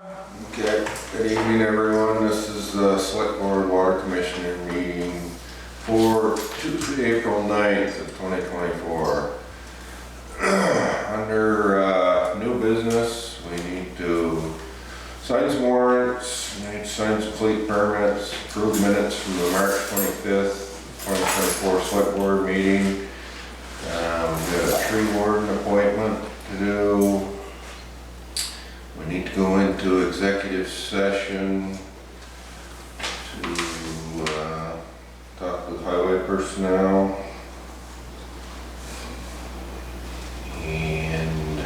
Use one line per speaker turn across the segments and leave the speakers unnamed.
Okay, good evening everyone. This is the Select Board Water Commissioner meeting for Tuesday, April 9th of 2024. Under new business, we need to sign some warrants, we need to sign some fleet permits, approve minutes from the March 25th, 2024 Select Board meeting. We got a tree warden appointment to do. We need to go into executive session to talk with highway personnel. And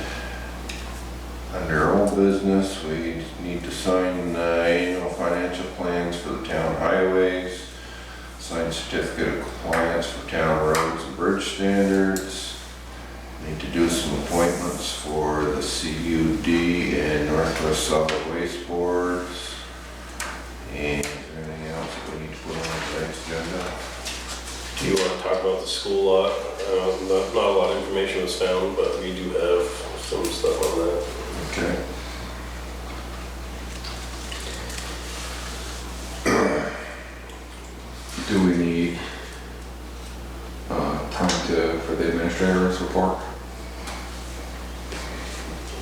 under old business, we need to sign annual financial plans for the town highways, sign certificate of compliance for town roads and bridge standards. Need to do some appointments for the CUD and Northwest Solid Waste Boards. And is there anything else that we need to put on tonight's agenda?
Do you want to talk about the school lot? Not a lot of information was found, but we do have some stuff on that.
Okay.
Do we need time for the administrator's report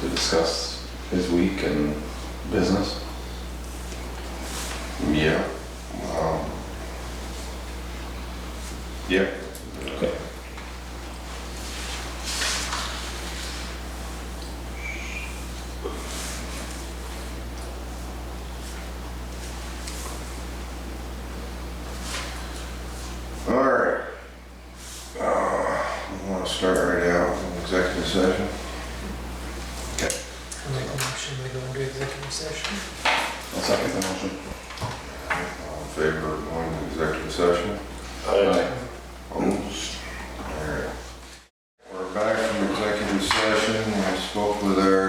to discuss his week and business?
Yeah. Yeah.
Okay.
All right. We want to start right out in executive session. Okay.
I'll make a motion to go into executive session.
I'll second the motion.
All in favor of going to executive session?
Aye.
Opposed? All right. We're back from executive session. I spoke with our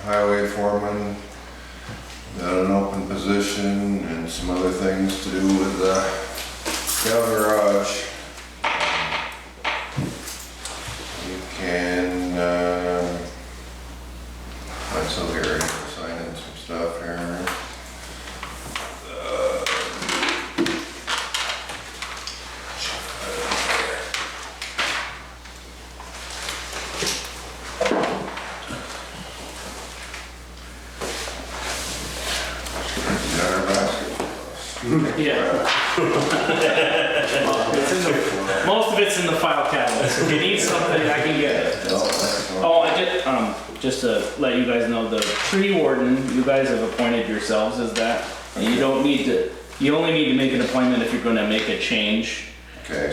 highway foreman, got an open position and some other things to do with the town garage. You can, I'm still here, signing some stuff here. Got our basket.
Yeah. Most of it's in the file cabinet. So if you need something, I can get it. Oh, I just to let you guys know, the tree warden, you guys have appointed yourselves as that. And you don't need to, you only need to make an appointment if you're gonna make a change.
Okay.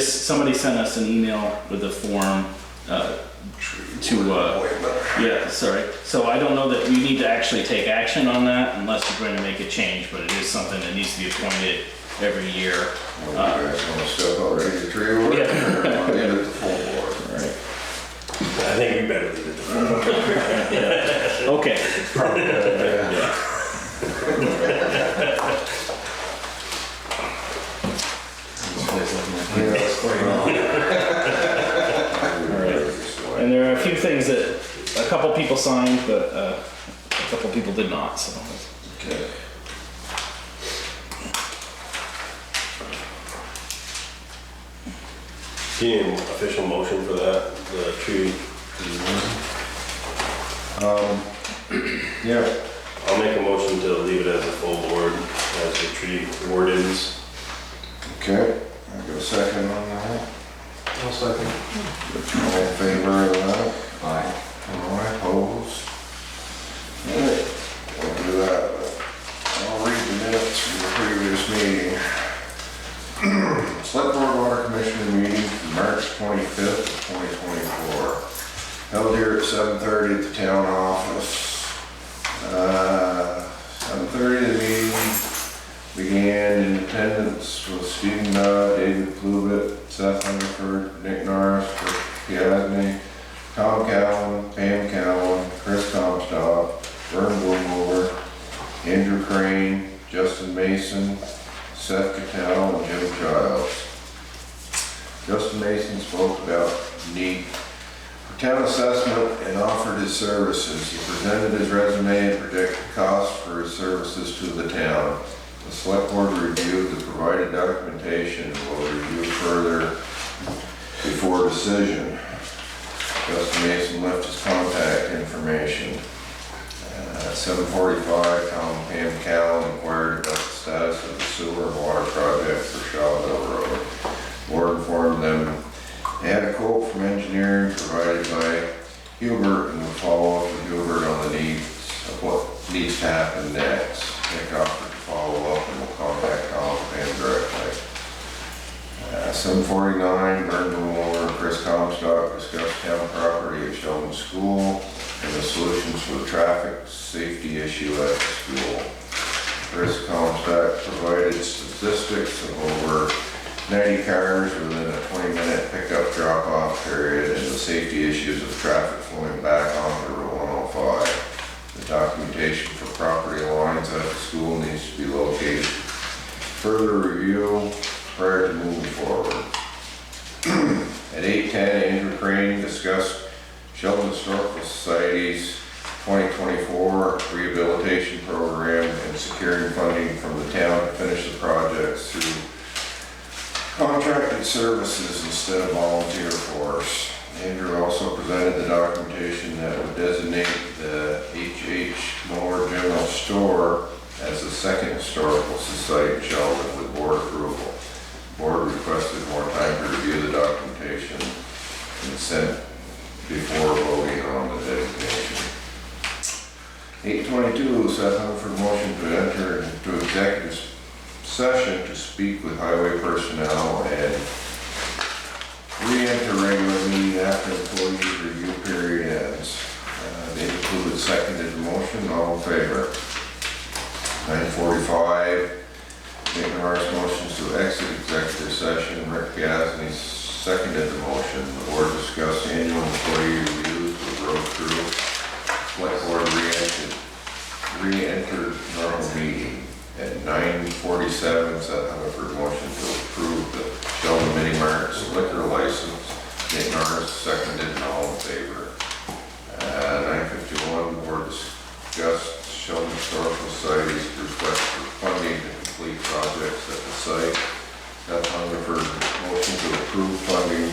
Somebody sent us an email with a form, yeah, sorry. So I don't know that you need to actually take action on that unless you're going to make a change, but it is something that needs to be appointed every year.
You guys want to step out ready to tree work?
Yeah.
Or want to leave it to full board?
Right.
I think we better leave it to full.
Yeah. Okay. And there are a few things that a couple people signed, but a couple people did not. So.
Okay.
Do you need an official motion for that? The tree?
Yeah.
I'll make a motion to leave it as a full board as the tree wardens.
Okay. I got a second on that.
I'll second.
All in favor of that?
Aye.
All right, opposed? All right, we'll do that. I'll read the minutes from the previous meeting. Select Board Water Commissioner meeting from March 25th, 2024. Held here at 7:30 at the town office. 7:30 the meeting began. In attendance was Stephen Dodd, David Pluvitt, Seth Hungerford, Nick Norris, Piasny, Tom Cowan, Pam Cowan, Chris Comstock, Vern Bloomover, Andrew Crane, Justin Mason, Seth Cattell, and Jim Childs. Justin Mason spoke about need For town assessment and offered his services. He presented his resume and projected costs for his services to the town. The select board reviewed the provided documentation and will review further before decision. Justin Mason left his contact information. 7:45, Tom Pam Callen inquired about the status of the sewer and water project for Sheldon Road. Board informed them they had a quote from engineering provided by Hubert and will follow up with Hubert on the needs of what needs to happen next. Nick offered to follow up and will contact Tom Pam directly. 7:49, Vern Moore and Chris Comstock discussed town property at Sheldon School and the solutions for the traffic safety issue at the school. Chris Comstock provided statistics of over 90 cars within a 20-minute pickup drop-off period and the safety issues of traffic flowing back onto Route 105. The documentation for property lines at the school needs to be located. Further review prior to moving forward. At 8:10, Andrew Crane discussed Sheldon Historical Society's 2024 rehabilitation program and securing funding from the town to finish the projects through contracted services instead of volunteer force. Andrew also presented the documentation that would designate the H.H. Moore General Store as the second historical society in Sheldon with board approval. The board requested more time to review the documentation and sent before voting on the designation. 8:22, Seth Hungerford motion to enter into executive session to speak with highway personnel and re-enter regular meeting after employee review period ends. They included seconded motion, all in favor. 9:45, Nick Norris motions to exit executive session. Rick Gasney seconded the motion. The board discussed annual employee reviews with road crew. Select board re-entered normal meeting. At 9:47, Seth Hungerford motion to approve the Sheldon Mini Mart's liquor license. Nick Norris seconded and all in favor. 9:51, the board discussed Sheldon Historical Society's request for funding to complete projects at the site. Seth Hungerford motion to approve funding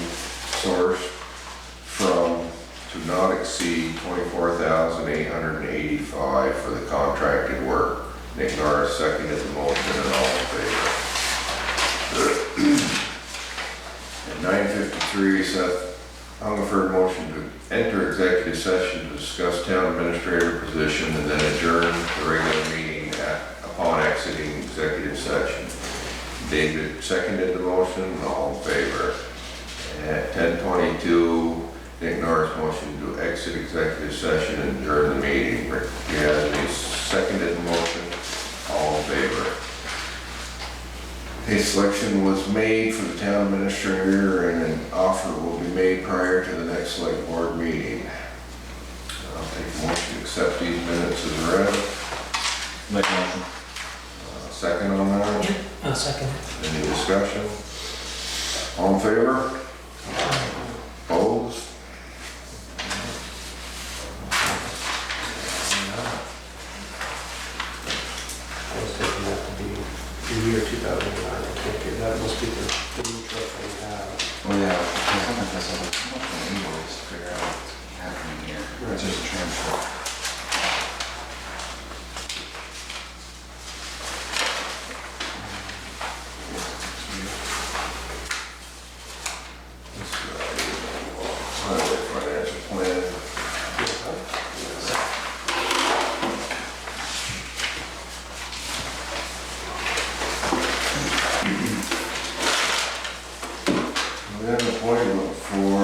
source from to not exceed $24,885 for the contracted work. Nick Norris seconded the motion and all in favor. At 9:53, Seth Hungerford motion to enter executive session to discuss town administrator position and then adjourn the regular meeting upon exiting executive session. David seconded the motion, all in favor. At 10:22, Nick Norris motion to exit executive session and adjourn the meeting. Rick Gasney seconded the motion, all in favor. A selection was made for the town administrator and an offer will be made prior to the next select board meeting. I'll take a motion to accept these minutes as read.
Make a motion.
Second on that?
Yeah, I'll second it.
Any discussion? All in favor? Opposed?
I was thinking that would be the year 2009. I can't do that. Must be the new truck we have.
Oh yeah, sometimes that's like, how much an invoice to figure out what's happening here. It's just a transfer.
Highway financial plan. We have an appointment for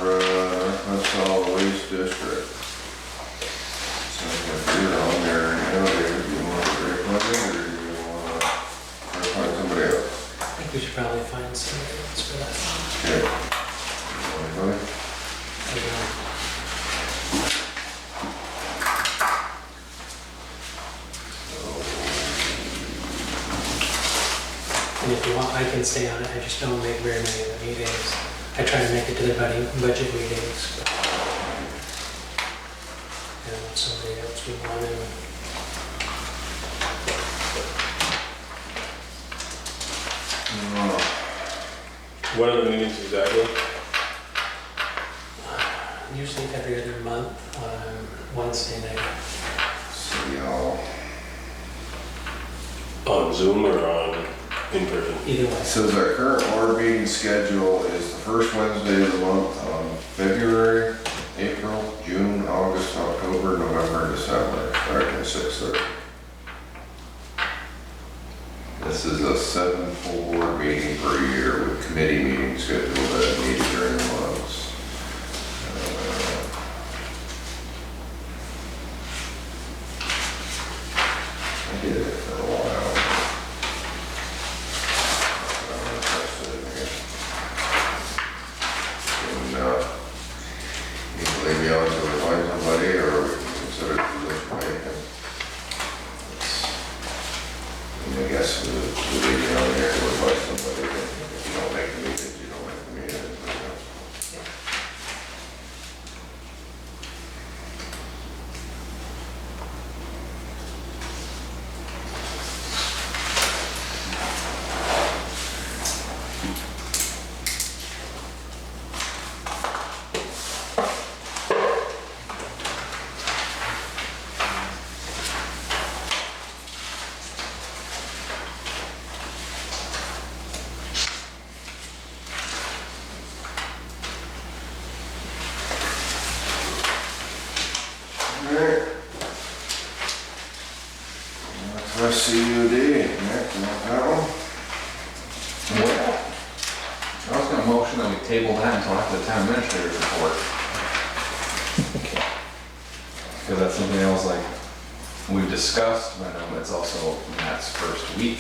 Northwest Solid Waste District. So if you're on there now, David, do you want to recommend it or do you want to find somebody else?
I think we should probably find somebody else for that.
Okay. Anybody?
And if you want, I can stay on it. I just don't make very many of the meetings. I try to make it to the budget meetings. But somebody else would want to.
When are the meetings exactly?
Usually every other month, Wednesday night.
City Hall.
On Zoom or on in person?
Either way.
It says our current board meeting schedule is the first Wednesday of the month on February, April, June, August, October, November, December, starting at 6:30. This is a 7 full board meeting per year with committee meetings scheduled at meeting during the months. I did it for a while. I'm interested in it. And, you can leave me on until we find somebody, or we can consider the position vacant. And I guess we'll leave you on there to find somebody, and if you don't make the meetings, you don't make the meetings. Alright. That's CUD, Nick, you want that one?
Well, I was gonna motion that we table that until after the town administrator's report. Because that's something else like we've discussed, but I know it's also Matt's first week.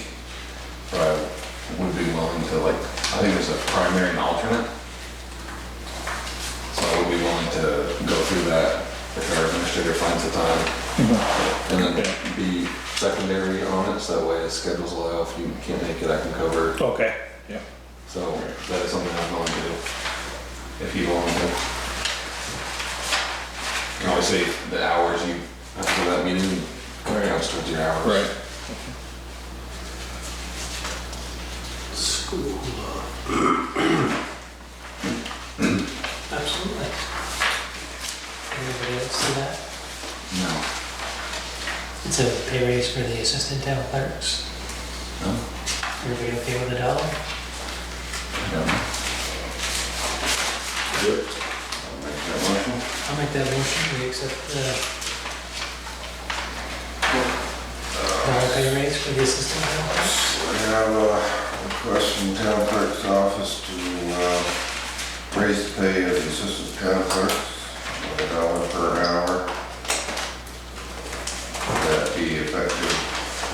But I would be willing to I think there's a primary and alternate. So I would be willing to go through that if our administrator finds the time. And then be secondary on it, so that way as schedules allow, if you can't make it, I can cover.
Okay. Yeah.
So that is something I'm willing to do, if you want to. And obviously, the hours you, after that meeting, counts towards your hours.
Right.
School. Absolutely. Anybody else see that?
No.
It's a pay raise for the assistant town clerks.
No?
Everybody okay with $1?
I don't know.
Yep.
I'll make that motion.
I'll make that motion, we accept the pay raise for the assistant town clerks.
We have a request from the town clerk's office to raise the pay of the assistant town clerks $1 per hour. Would that be effective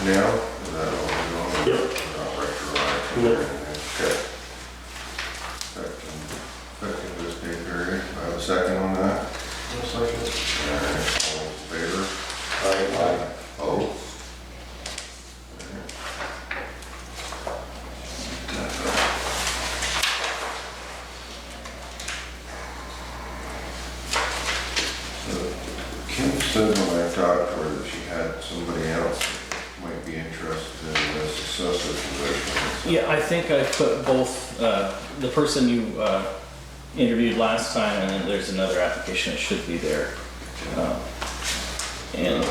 now? Is that what we're doing?
Yep.
Not retroactive or
No.
anything? Okay. Effective this pay period. I have a second on that. All right, all in favor? Aye. Oh. Kim said when I talked to her that she had somebody else that might be interested in this assessor position.
Yeah, I think I put both, the person you interviewed last time, and then there's another application that should be there. And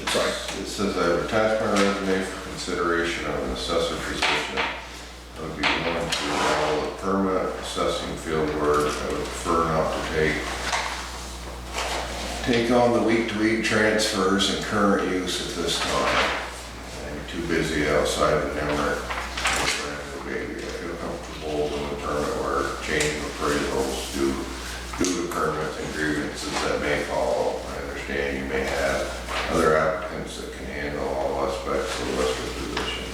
sorry.
It says I have attached my resume for consideration of an assessor position. I would be willing to allow a permit assessing field work. I would prefer not to take on the week-to-week transfers and current use at this time. I'm too busy outside of the network. Baby, I feel comfortable doing the permit work, changing appraisals, due to permits and grievances that may follow. I understand you may have other applicants that can handle all aspects of the lister position.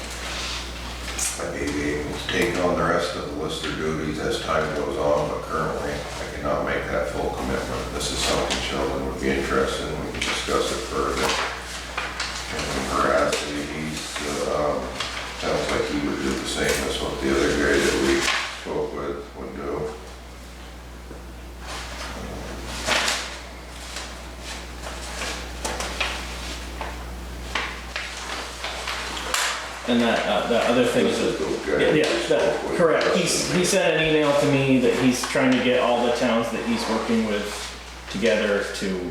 I may be able to take on the rest of the lister duties as time goes on, but currently I cannot make that full commitment. This is something Sheldon would be interested in. We can discuss it further. And veracity, sounds like he would do the same as what the other guy that we spoke with would do.
And that other thing
This
is,
is those guys.
yeah,
we spoke with.
correct. He sent an email to me that he's trying to get all the towns that he's working with together to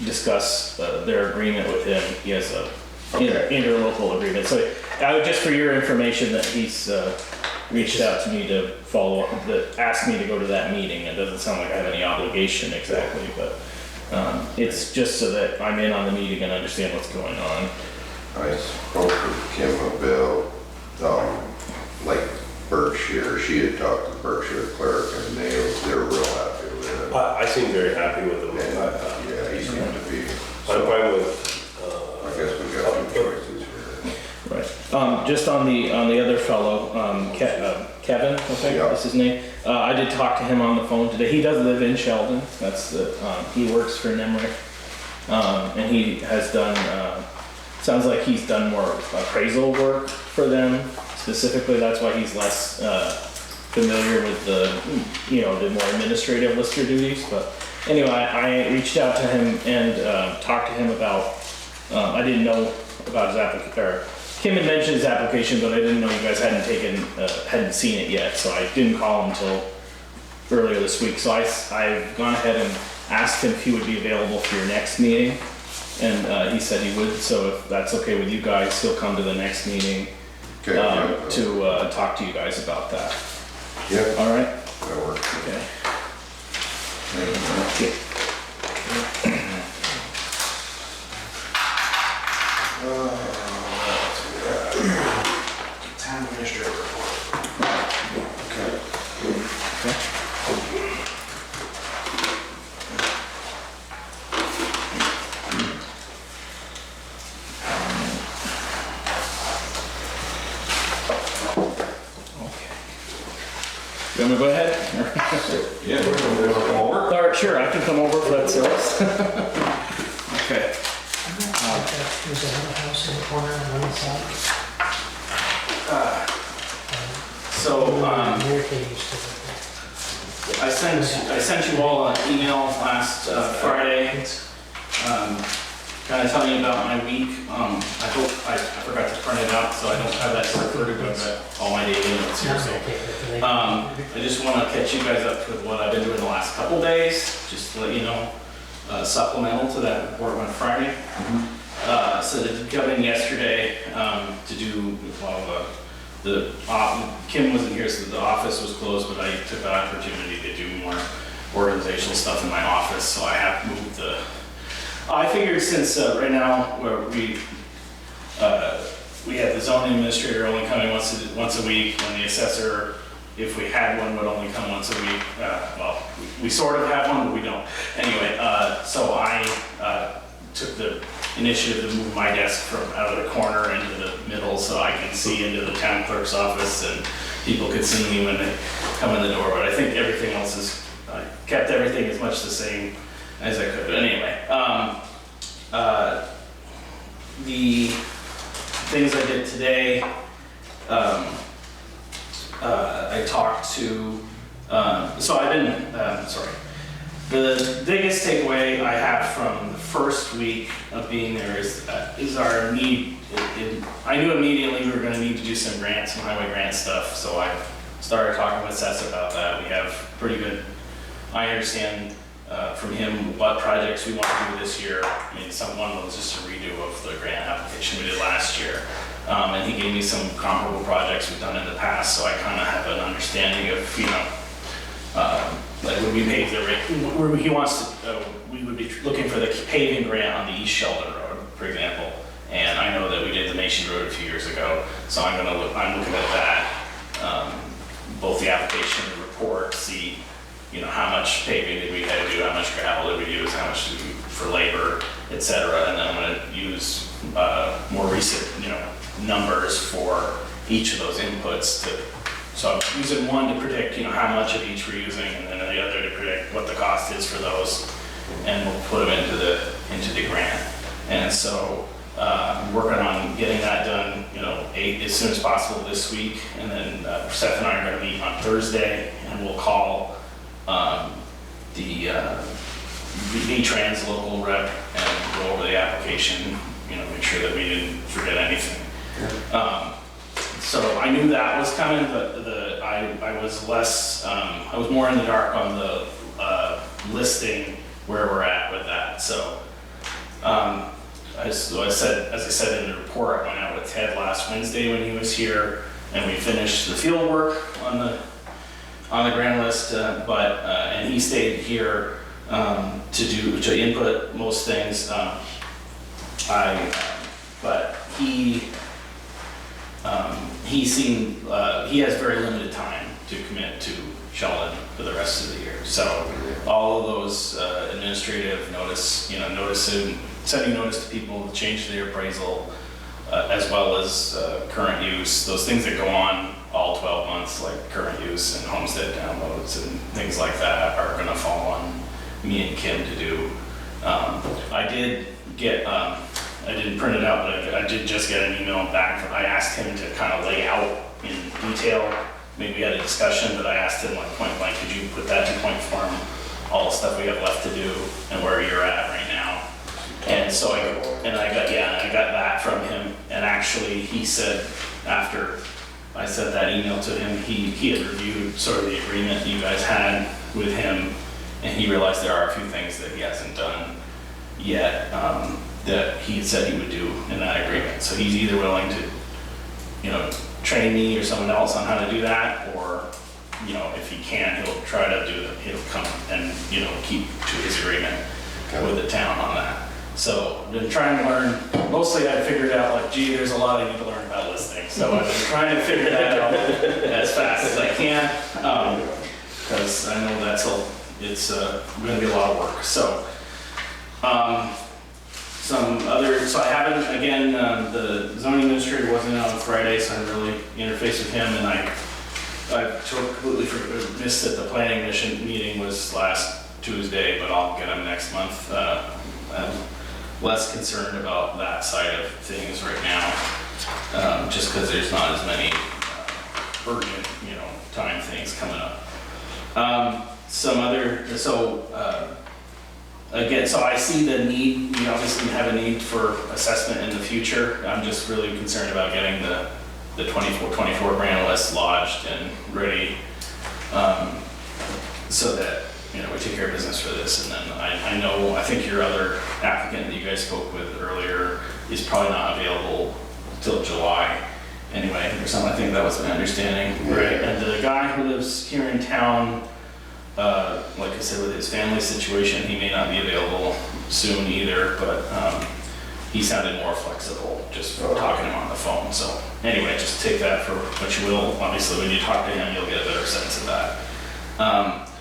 discuss their agreement with him. He has a
Okay.
interlocal agreement. So I would, just for your information, that he's reached out to me to follow up, that asked me to go to that meeting. It doesn't sound like I have any obligation exactly, but it's just so that I'm in on the meeting and understand what's going on.
I spoke with Kim about, like Berkshire, she had talked to Berkshire Clerk and they're real happy with it.
I seem very happy with them.
And, yeah, he seemed to be,
I'm fine with,
I guess we got two choices here.
Right. Just on the other fellow, Kevin, I think
Yeah.
that's his name. I did talk to him on the phone today. He does live in Sheldon. That's the, he works for Nemrick. And he has done, sounds like he's done more appraisal work for them. Specifically, that's why he's less familiar with the, the more administrative lister duties. But anyway, I reached out to him and talked to him about, I didn't know about his application, or Kim had mentioned his application, but I didn't know you guys hadn't seen it yet, so I didn't call him until earlier this week. So I've gone ahead and asked him if he would be available for your next meeting, and he said he would. So if that's okay with you guys, he'll come to the next meeting
Okay, yeah,
to talk to you guys about that.
yeah,
All right?
that works.
Okay.
Thank you.
Town administrator report.
Okay.
You want me to go ahead?
Yeah, we're gonna come over.
All right, sure, I can come over if that's yours. Okay.
There's another house in the corner on one side.
So,
Where they used to live
I sent you all an email last Friday, kind of telling you about my week. I hope, I forgot to print it out, so I don't have that recorded, but I've got all my daily notes here, so. I just want to catch you guys up with what I've been doing the last couple days, just to let you know, supplemental to that report on Friday. So they did come in yesterday to do, Kim wasn't here, so the office was closed, but I took the opportunity to do more organizational stuff in my office, so I have moved I figured since right now where we have the zoning administrator only coming once a week, and the assessor, if we had one, would only come once a week. Well, we sort of have one, but we don't. Anyway, so I took the initiative to move my desk from out of the corner into the middle so I can see into the town clerk's office and people could see me when they come in the door. But I think everything else is, I kept everything as much the same as I could. But anyway, the things I did today, I talked to, so I've been, sorry. The biggest takeaway I have from the first week of being there is our need. I knew immediately we were going to need to do some highway grant stuff, so I started talking with Seth about that. We have pretty good, I understand from him what projects we want to do this year. I mean, one was just a redo of the grant application we did last year. And he gave me some comparable projects we've done in the past, so I kind of have an understanding of, like when we pave the, where he wants to, we would be looking for the paving grant on the East Sheldon Road, for example. And I know that we did the Mason Road a few years ago, so I'm looking at that, both the application and the report, see, how much paving did we have to do, how much gravel did we use, how much did we for labor, et cetera. And then I'm gonna use more recent, numbers for each of those inputs so I'm using one to predict, how much of each we're using, and then the other to predict what the cost is for those, and we'll put them into the grant. And so I'm working on getting that done, as soon as possible this week, and then Seth and I are going to meet on Thursday, and we'll call the V-Trans local rep and go over the application, make sure that we didn't forget anything. So I knew that was coming, but I was less, I was more in the dark on the listing where we're at with that. So as I said in the report, I went out with Ted last Wednesday when he was here, and we finished the field work on the grand list, and he stayed here to input most things. But he seemed, he has very limited time to commit to Sheldon for the rest of the year. So all of those administrative sending notice to people to change their appraisal, as well as current use, those things that go on all 12 months, like current use and homestead downloads and things like that, are gonna fall on me and Kim to do. I did get, I didn't print it out, but I did just get an email back. I asked him to kind of lay out in detail. Maybe we had a discussion, but I asked him like point blank, could you put that in point form, all the stuff we have left to do and where you're at right now. And so I got that from him. And actually he said, after I sent that email to him, he had reviewed sort of the agreement you guys had with him, and he realized there are a few things that he hasn't done yet, that he had said he would do in that agreement. So he's either willing to, train me or someone else on how to do that, or, if he can, he'll try to do it. He'll come and, keep to his agreement with the town on that. So I've been trying to learn, mostly I figured out like, gee, there's a lot I need to learn about listing. So I've been trying to figure that out as fast as I can, because I know it's gonna be a lot of work. So, so I haven't, again, the zoning administrator wasn't out on Friday, so I didn't really interface with him, and I completely missed that the planning mission meeting was last Tuesday, but I'll get him next month. I'm less concerned about that side of things right now, just because there's not as many urgent, time things coming up. Again, so I see the need, we obviously have a need for assessment in the future. I'm just really concerned about getting the 24 grand list lodged and ready, so that, we take care of business for this. And then I think your other applicant that you guys spoke with earlier is probably not available till July anyway, or something. I think that was my understanding. Right. And the guy who lives here in town, like I said, with his family situation, he may not be available soon either, but he sounded more flexible just from talking to him on the phone. So anyway, just take that for what you will. Obviously, when you talk to him, you'll get a better sense of that.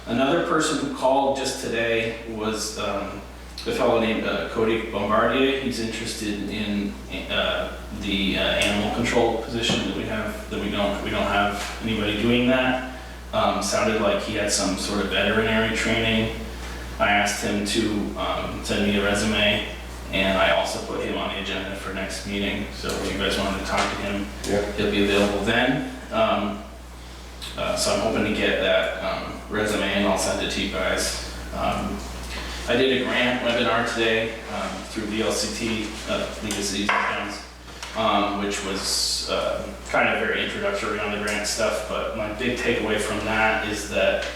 Another person who called just today was a fellow named Cody Bombardier. He's interested in the animal control position that we have. That we don't have anybody doing that. Sounded like he had some sort of veterinary training. I asked him to send me a resume, and I also put him on the agenda for next meeting. So if you guys wanted to talk to him, he'll be available then. So I'm hoping to get that resume, and I'll send it to you guys. I did a grant webinar today through VLCT, League of Cities and Towns, which was kind of very introductory on the grant stuff. But my big takeaway from that is that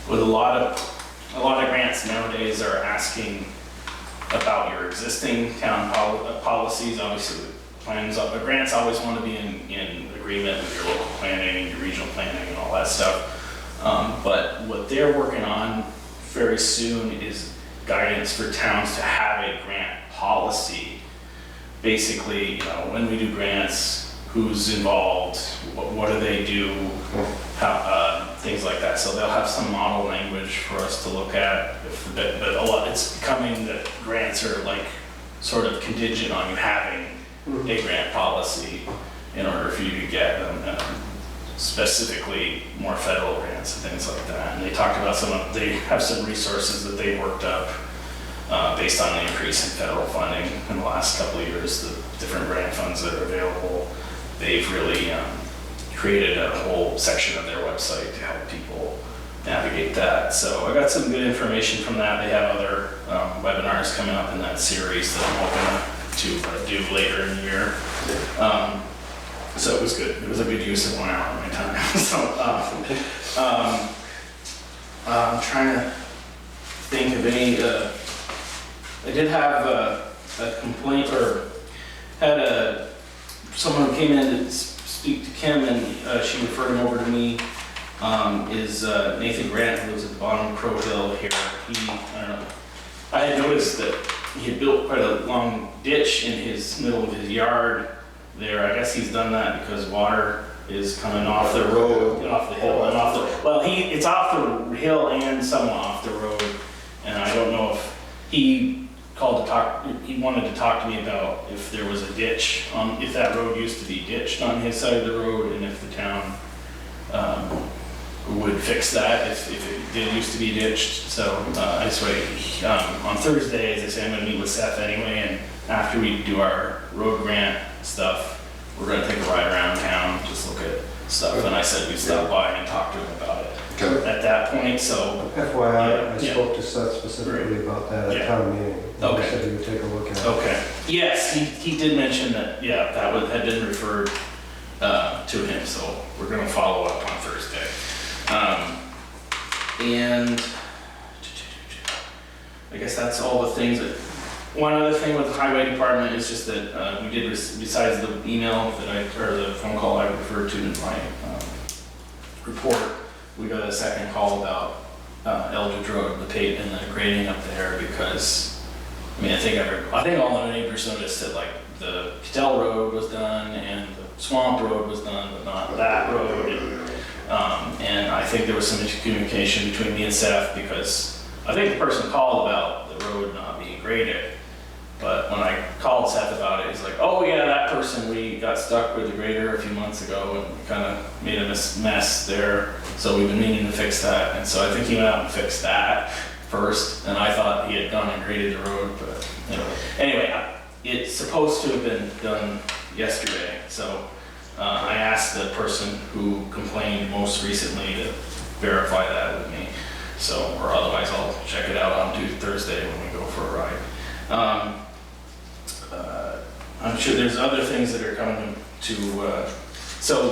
with a lot of grants nowadays are asking about your existing town policies. Obviously, grants always want to be in agreement with your local planning, your regional planning, and all that stuff. But what they're working on very soon is guidance for towns to have a grant policy. Basically, when we do grants, who's involved, what do they do, how, things like that. So they'll have some model language for us to look at. But a lot, it's becoming that grants are like sort of contingent on you having a grant policy in order for you to get specifically more federal grants and things like that. And they talked about they have some resources that they worked up based on the increase in federal funding in the last couple of years, the different grant funds that are available. They've really created a whole section of their website to help people navigate that. So I got some good information from that. They have other webinars coming up in that series that I'm hoping to do later in the year. So it was good. It was a good use of 1 hour of my time. So, I'm trying to think of any, I did have a complaint, or had someone who came in to speak to Kim, and she referred him over to me, is Nathan Grant, who lives at the bottom of Crow Hill here. I don't know, I had noticed that he had built quite a long ditch in his middle of his yard there. I guess he's done that because water is coming off the road, off the hill, and off the, well, it's off the hill and somewhat off the road. And I don't know if he called to talk, he wanted to talk to me about if there was a ditch, if that road used to be ditched on his side of the road, and if the town would fix that if it did used to be ditched. So this way, on Thursday, as I say, I'm gonna meet with Seth anyway, and after we do our road grant stuff, we're gonna take a ride around town, just look at stuff. And I said we'd stop by and talk to him about it
Okay.
at that point, so.
FYI, I
Yeah.
spoke to Seth specifically about that
Yeah.
at town meeting.
Okay.
He said he would take a look at it.
Okay, yes, he did mention that, yeah, had been referred to him, so we're gonna follow up on Thursday. And I guess that's all the things that, one other thing with the highway department is just that we did, besides the email or the phone call I referred to in my report, we got a second call about Eldridge Road, the pavement and the grading up there, because, I mean, I think all the neighbors noticed that, like, the Cattell Road was done and the Swamp Road was done, but not that road. And I think there was some miscommunication between me and Seth, because I think the person called about the road not being graded. But when I called Seth about it, he's like, oh yeah, that person, we got stuck with the grader a few months ago and kind of made a mess there. So we've been meaning to fix that. And so I think he went out and fixed that first. And I thought he had gone and graded the road, but anyway, it's supposed to have been done yesterday. So I asked the person who complained most recently to verify that with me. So, or otherwise I'll check it out on Thursday when we go for a ride. I'm sure there's other things that are coming to, so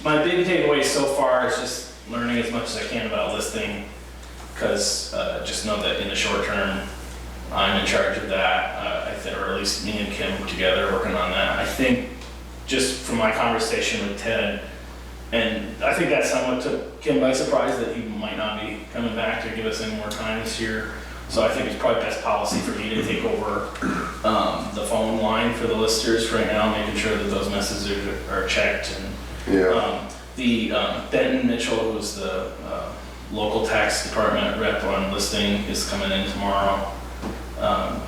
my big takeaway so far is just learning as much as I can about listing, because just know that in the short term, I'm in charge of that, or at least me and Kim together working on that. I think just from my conversation with Ted, and I think that somewhat took Kim by surprise that he might not be coming back to give us any more time this year. So I think it's probably best policy for me to take over the phone line for the listers right now, making sure that those messages are checked. And
Yeah.
Benton Mitchell, who's the local tax department rep on listing, is coming in tomorrow.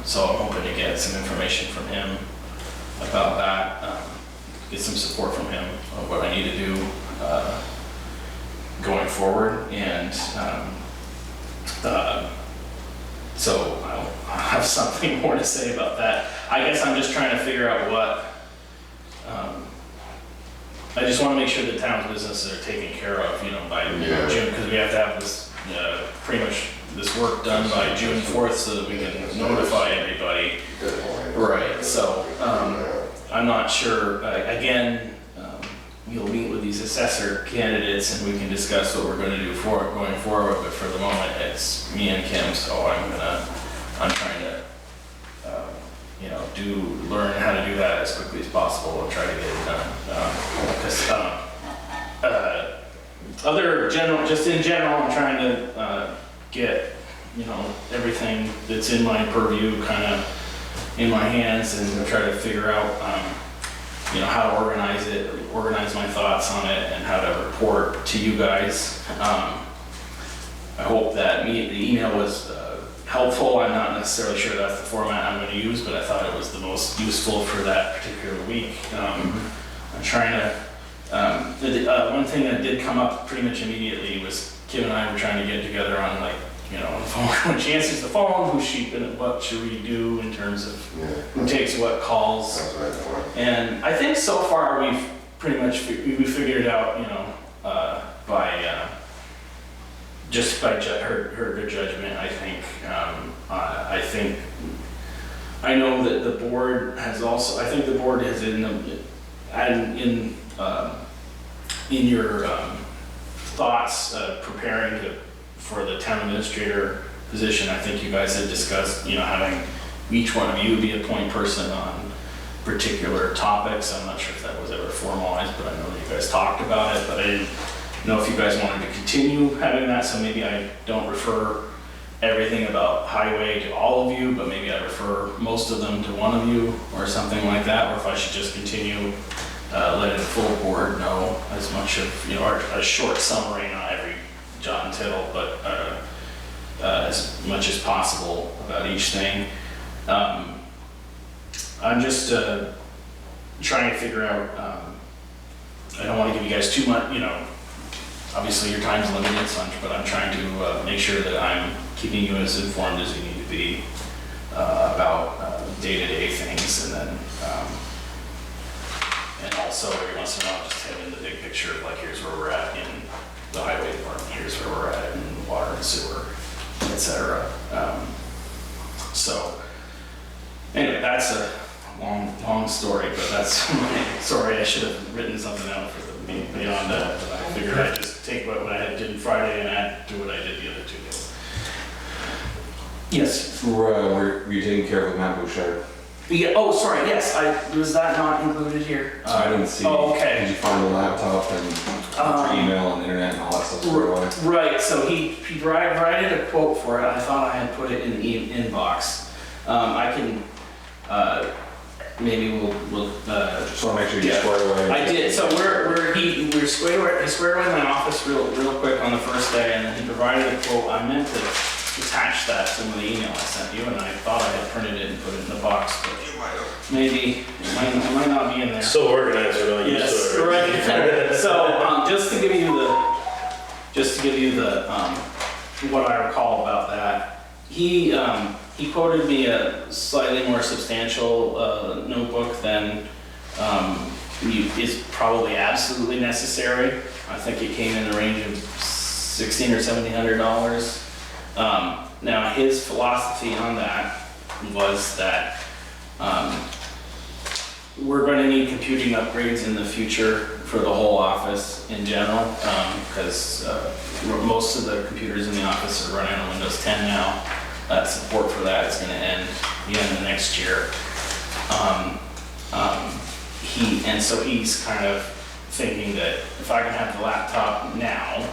So I'm hoping to get some information from him about that, get some support from him of what I need to do going forward. And so I'll have something more to say about that. I guess I'm just trying to figure out what, I just want to make sure the town's businesses are taken care of, by
Yeah.
June, because we have to have this, pretty much this work done by June 4th so that we can notify everybody. Right, so I'm not sure, again, you'll meet with these assessor candidates and we can discuss what we're going to do going forward, but for the moment it's me and Kim, so I'm trying to learn how to do that as quickly as possible and try to get it done. Just in general, I'm trying to get everything that's in my purview kind of in my hands, and try to figure out how to organize my thoughts on it, and how to report to you guys. I hope that the email was helpful. I'm not necessarily sure that's the format I'm going to use, but I thought it was the most useful for that particular week. I'm trying to, one thing that did come up pretty much immediately was Kim and I were trying to get together on on the phone, when she answers the phone, what should we do in terms of who takes what calls.
That's what I thought.
And I think so far we've pretty much we figured it out, by just by her good judgment. I think I know that the board has also. I think the board has and in your thoughts preparing for the town administrator position, I think you guys had discussed, having each one of you be a point person on particular topics. I'm not sure if that was ever formalized, but I know that you guys talked about it, but I didn't know if you guys wanted to continue having that, so maybe I don't refer everything about highway to all of you, but maybe I refer most of them to one of you or something like that, or if I should just continue letting the full board know as much of, a short summary, not every jot and tittle, but as much as possible about each thing. I'm just trying to figure out, I don't want to give you guys too much, obviously your time's limited, but I'm trying to make sure that I'm keeping you as informed as you need to be about day-to-day things, and then and also every once in a while just having the big picture of like, here's where we're at in the highway department, here's where we're at in water and sewer, etc. So anyway, that's a long story, but that's sorry, I should have written something out for the meeting beyond that, but I figured I'd just take what I did Friday and add to what I did the other 2 days. Yes.
Were you taking care of the Matt Bouchard?
Yeah, oh, sorry, yes, was that not included here?
I didn't see.
Oh, okay.
Did you find the laptop and your email and the internet and all that stuff squared away?
Right, so he provided a quote for it. I thought I had put it in the inbox. I can, maybe we'll
Just want to make sure you squared away.
I did, so we're squared away in my office real quick on the first day, and then he provided a quote. I meant to attach that to the email I sent you, and I thought I had printed it and put it in the box, but maybe it might not be in there.
So organized, we're not used
Yes,
to it.
right. So just to give you the what I recall about that, he quoted me a slightly more substantial notebook than is probably absolutely necessary. I think it came in the range of $1,600 or $1,700. Now his philosophy on that was that we're going to need computing upgrades in the future for the whole office in general, because most of the computers in the office are running on Windows 10 now. Support for that is going to end the end of next year. So he's kind of thinking that if I can have the laptop now,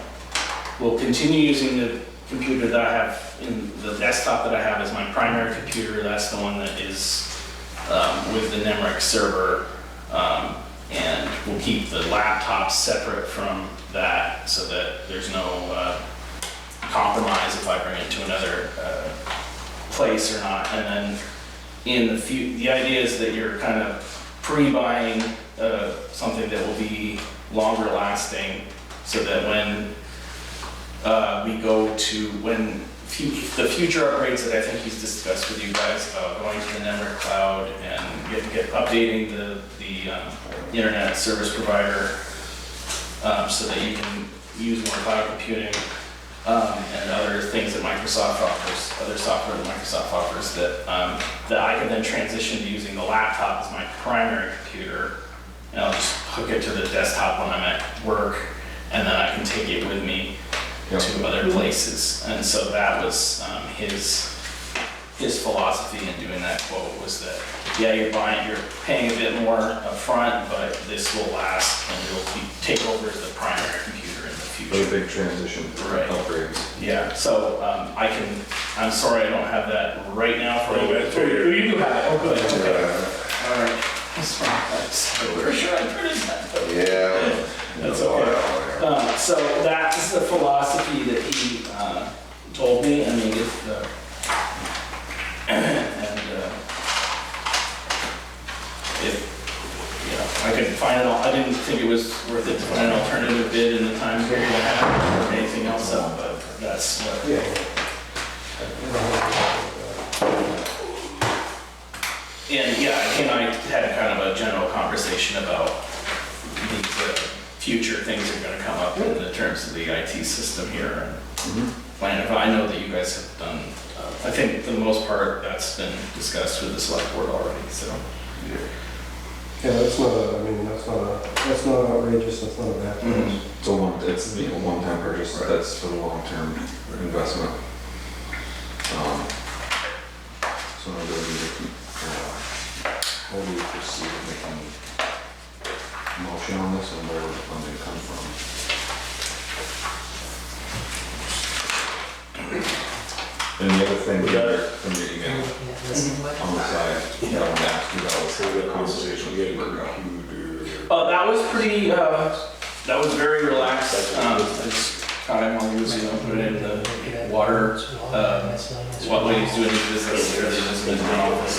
we'll continue using the computer that I have in the desktop that I have as my primary computer. That's the one that is with the NEMRIC server, and we'll keep the laptop separate from that so that there's no compromise if I bring it to another place or not. And then in the idea is that you're kind of pre-buying something that will be longer lasting, so that when we go to the future upgrades that I think he's discussed with you guys about going to the NEMRIC cloud and updating the internet service provider so that you can use more cloud computing and other things that Microsoft offers, other software that Microsoft offers, that I can then transition to using the laptop as my primary computer, and I'll just hook it to the desktop when I'm at work, and then I can take it with me to other places. And so that was his philosophy in doing that quote, was that, yeah, you're paying a bit more upfront, but this will last and it will take over as the primary computer in the future.
A big transition,
Right.
Upgrades.
Yeah, so I'm sorry I don't have that right now for you guys.
Oh,
You do have it, oh good, okay. All right. That's fine. We're sure I printed that.
Yeah.
That's okay. So that's the philosophy that he told me. I mean, I couldn't find it all. I didn't think it was worth it to find an alternative bid in the time period I had or anything else up, but that's what. And yeah, he and I had kind of a general conversation about the future things that are going to come up in the terms of the IT system here. And I know that you guys have done, I think for the most part, that's been discussed with the select board already, so.
Yeah, that's not outrageous, that's not a bad price.
It's a one-time purchase, that's for the long-term investment. So now do we need to, how do we proceed with making motion on this, and where would the funding come from? And the other thing from your email on the side, I wanted to ask you about was the conversation with Hubert.
That was pretty, that was very relaxed. I just caught him while he was, putting in the water, what he's doing his business here, in the office.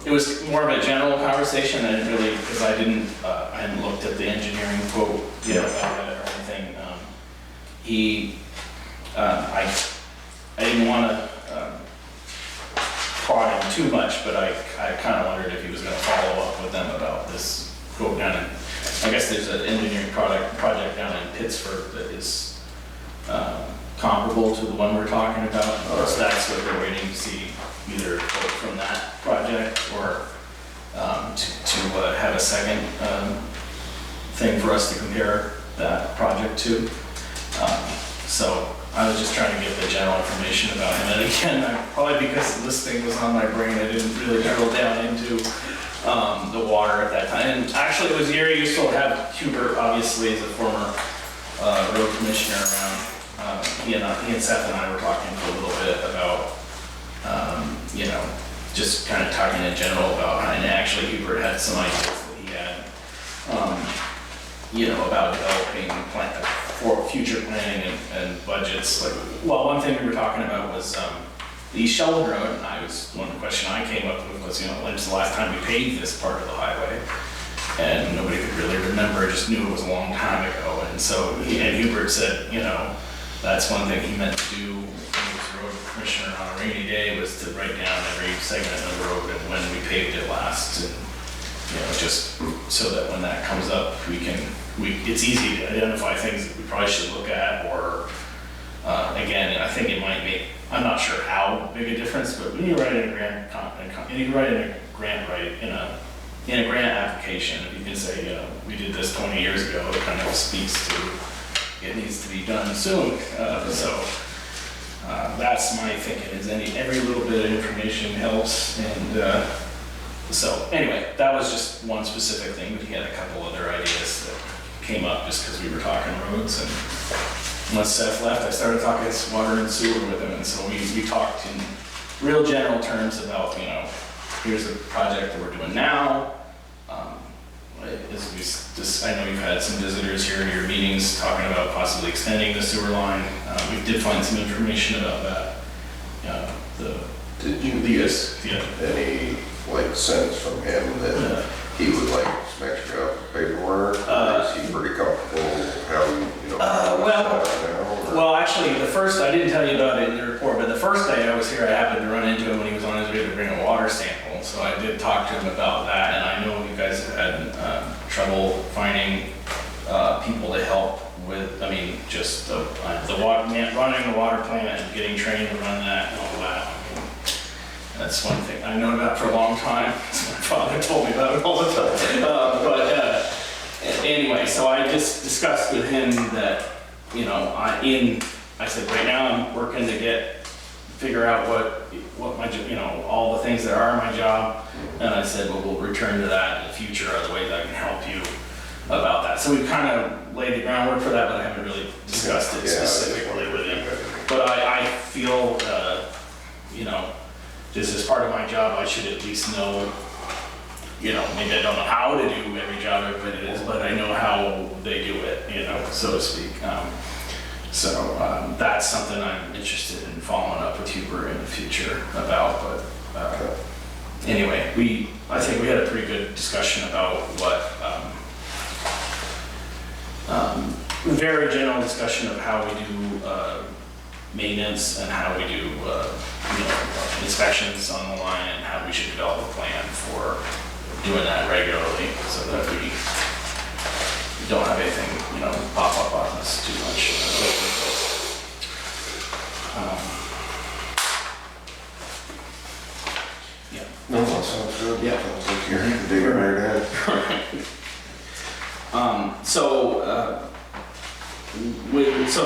It was more of a general conversation. I didn't really, because I hadn't looked at the engineering quote yet about it or anything. I didn't want to prod him too much, but I kind of wondered if he was going to follow up with them about this quote down in, I guess there's an engineering project down in Pittsburgh that is comparable to the one we're talking about. So that's what they're waiting to see, either a quote from that project or to have a second thing for us to compare that project to. So I was just trying to get the general information about him. And again, probably because this thing was on my brain, I didn't really drill down into the water at that time. And actually, it was very useful to have Hubert, obviously, as a former road commissioner around. He and Seth and I were talking for a little bit about, just kind of talking in general about how, and actually Hubert had some ideas that he had, about developing for future planning and budgets. One thing we were talking about was the Sheldon Road, and one question I came up with was, when's the last time we paved this part of the highway? And nobody could really remember, just knew it was a long time ago. And so Hubert said, that's one thing he meant to do when he was road commissioner on a rainy day, was to write down every segment of the road and when we paved it last. And, just so that when that comes up, it's easy to identify things that we probably should look at, or again, I think it might make, I'm not sure how big a difference, but when you write in a grant, in a grant application, you can say, we did this 20 years ago, it kind of speaks to, it needs to be done soon. That's my thinking, is every little bit of information helps. And so anyway, that was just one specific thing, but he had a couple other ideas that came up just because we were talking roads. And once Seth left, I started talking water and sewer with him. And so we talked in real general terms about, here's the project that we're doing now. I know you've had some visitors here in your meetings talking about possibly extending the sewer line. We did find some information about that.
Did you get any sense from him that he would like some extra paperwork? Or is he pretty comfortable having,
Well, actually, I didn't tell you about it in the report, but the first day I was here, I happened to run into him when he was on his way to bring a water sample. So I did talk to him about that, and I know you guys have had trouble finding people to help with, just the water, running the water plant and getting trained to run that and all that. That's one thing I've known about for a long time. My father told me about it all the time. Anyway, so I just discussed with him that, I said, right now I'm working to figure out what my, all the things that are my job. And I said, well, we'll return to that in the future, other ways I can help you about that. So we've kind of laid the groundwork for that, but I haven't really discussed it specifically with him. But I feel, just as part of my job, I should at least know, maybe I don't know how to do every job everybody is, but I know how they do it, so to speak. That's something I'm interested in following up with Hubert in the future about, but anyway, I think we had a pretty good discussion about what, very general discussion of how we do maintenance and how we do inspections on the line, and how we should develop a plan for doing that regularly so that we don't have anything pop up on us too much.
No, that's sounds good.
Yeah.
Sounds like you're digging right ahead.
So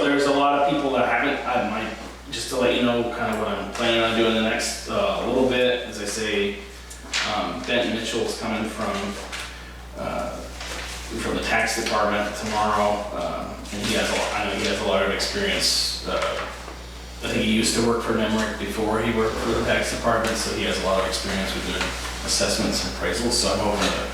there's a lot of people that haven't, I might, just to let you know kind of what I'm planning on doing the next little bit. As I say, Benton Mitchell's coming from the tax department tomorrow. And he has I know he has a lot of experience. I think he used to work for Nemrick before he worked for the tax department, so he has a lot of experience with doing assessments and appraisals. So I'm hoping to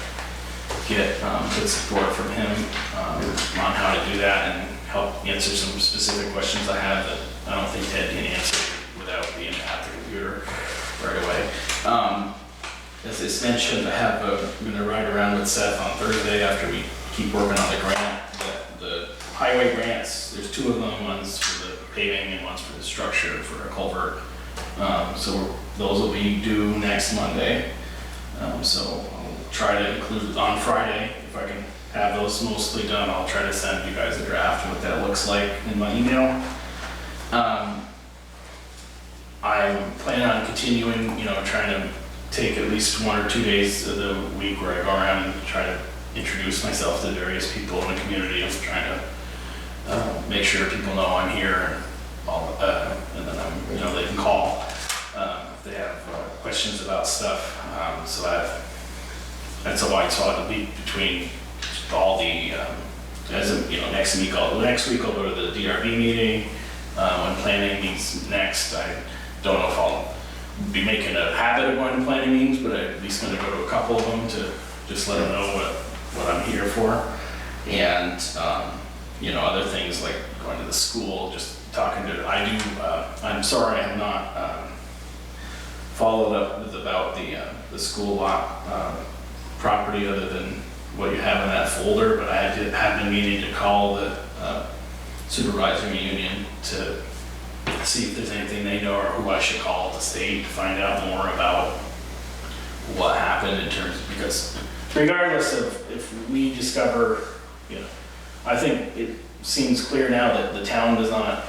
get good support from him on how to do that and help answer some specific questions I have that I don't think Ted can answer without being at the computer right away. As it's mentioned, I'm gonna ride around with Seth on Thursday after we keep working on the grant. The highway grants, there's two of them, one's for the paving and one's for the structure for a culvert. So those will be due next Monday. So I'll try to include on Friday, if I can have those mostly done, I'll try to send you guys a draft of what that looks like in my email. I'm planning on continuing, trying to take at least 1 or 2 days of the week where I go around and try to introduce myself to various people in the community. I'm trying to make sure people know I'm here and then they can call if they have questions about stuff. So that's a wide swath of week between all the, next week I'll go to the DRB meeting. When planning meets next, I don't know if I'll be making a habit of going to planning meetings, but I'm at least going to go to a couple of them to just let them know what I'm here for. And, other things like going to the school, just talking to, I'm sorry I have not followed up with about the school lot property other than what you have in that folder, but I have been meaning to call the supervisory union to see if there's anything they know or who I should call at the state to find out more about what happened in terms of, because regardless of if we discover, I think it seems clear now that the town does not